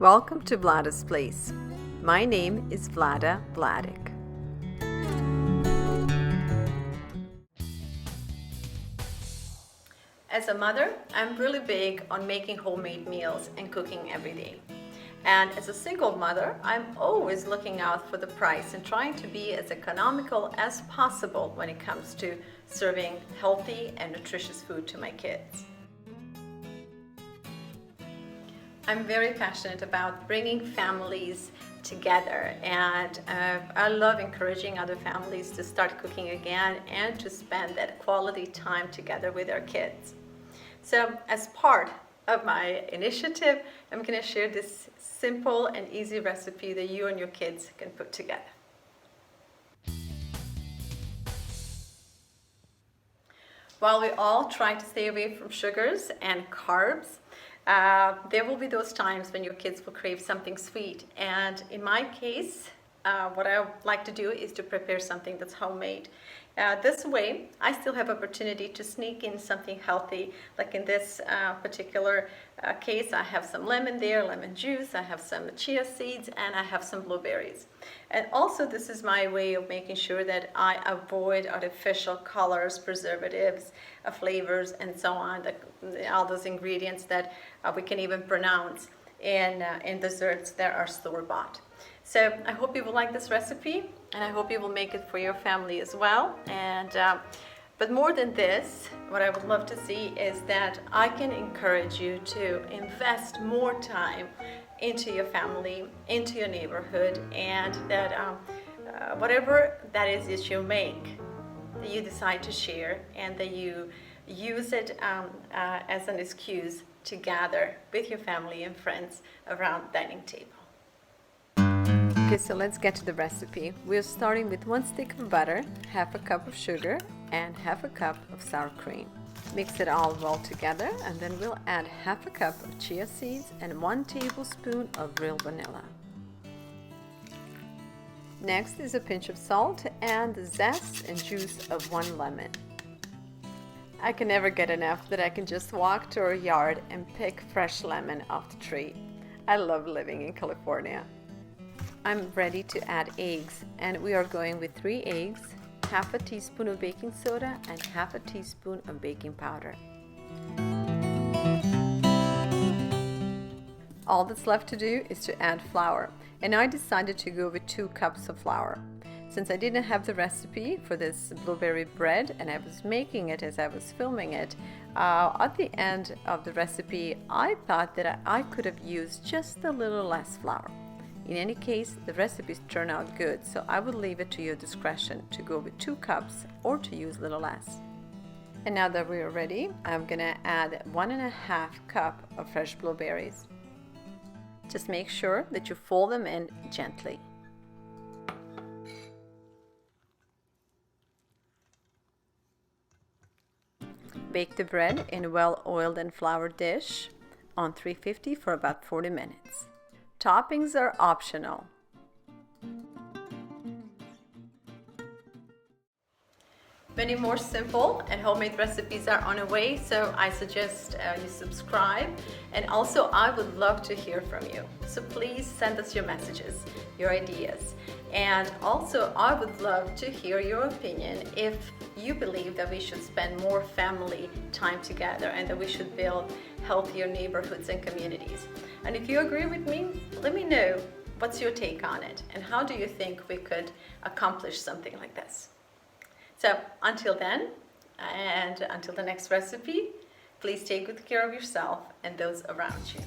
Welcome to VLADA'S place. My name is Vlada Vladic. As a mother, I'm really big on making homemade meals and cooking every day. And as a single mother, I'm always looking out for the price and trying to be as economical as possible when it comes to serving healthy and nutritious food to my kids. I'm very passionate about bringing families together, and I love encouraging other families to start cooking again and to spend that quality time together with their kids. So as part of my initiative, I'm going to share this simple and easy recipe that you and your kids can put together. While we all try to stay away from sugars and carbs, there will be those times when your kids will crave something sweet. And in my case, what I like to do is to prepare something that's homemade. This way, I still have opportunity to sneak in something healthy. Like in this particular case, I have some lemon there, lemon juice, I have some chia seeds, and I have some blueberries. And also, this is my way of making sure that I avoid artificial colors, preservatives, flavors, and so on, all those ingredients that we can even pronounce in desserts that are store-bought. So I hope you will like this recipe, and I hope you will make it for your family as well. And but more than this, what I would love to see is that I can encourage you to invest more time into your family, into your neighborhood, and that whatever that is that you make, that you decide to share, and that you use it as an excuse to gather with your family and friends around the dining table. Okay, so let's get to the recipe. We're starting with 1 stick of butter, half a cup of sugar, and half a cup of sour cream. Mix it all well together, and then we'll add half a cup of chia seeds and 1 tablespoon of real vanilla. Next is a pinch of salt and the zest and juice of 1 lemon. I can never get enough that I can just walk to our yard and pick fresh lemon off the tree. I love living in California. I'm ready to add eggs, and we are going with 3 eggs, half a teaspoon of baking soda, and half a teaspoon of baking powder. All that's left to do is to add flour, and I decided to go with 2 cups of flour. Since I didn't have the recipe for this blueberry bread and I was making it as I was filming it, at the end of the recipe I thought that I could have used just a little less flour. In any case, the recipes turn out good, so I would leave it to your discretion to go with 2 cups or to use a little less. And now that we are ready, I'm gonna add 1.5 cup of fresh blueberries. Just make sure that you fold them in gently. Bake the bread in a well-oiled and floured dish on 350 for about 40 minutes. Toppings are optional. Many more simple and homemade recipes are on the way, so I suggest you subscribe. And also, I would love to hear from you. So please send us your messages, your ideas. And also, I would love to hear your opinion if you believe that we should spend more family time together and that we should build healthier neighborhoods and communities. And if you agree with me, let me know what's your take on it and how do you think we could accomplish something like this. So until then, and until the next recipe, please take good care of yourself and those around you.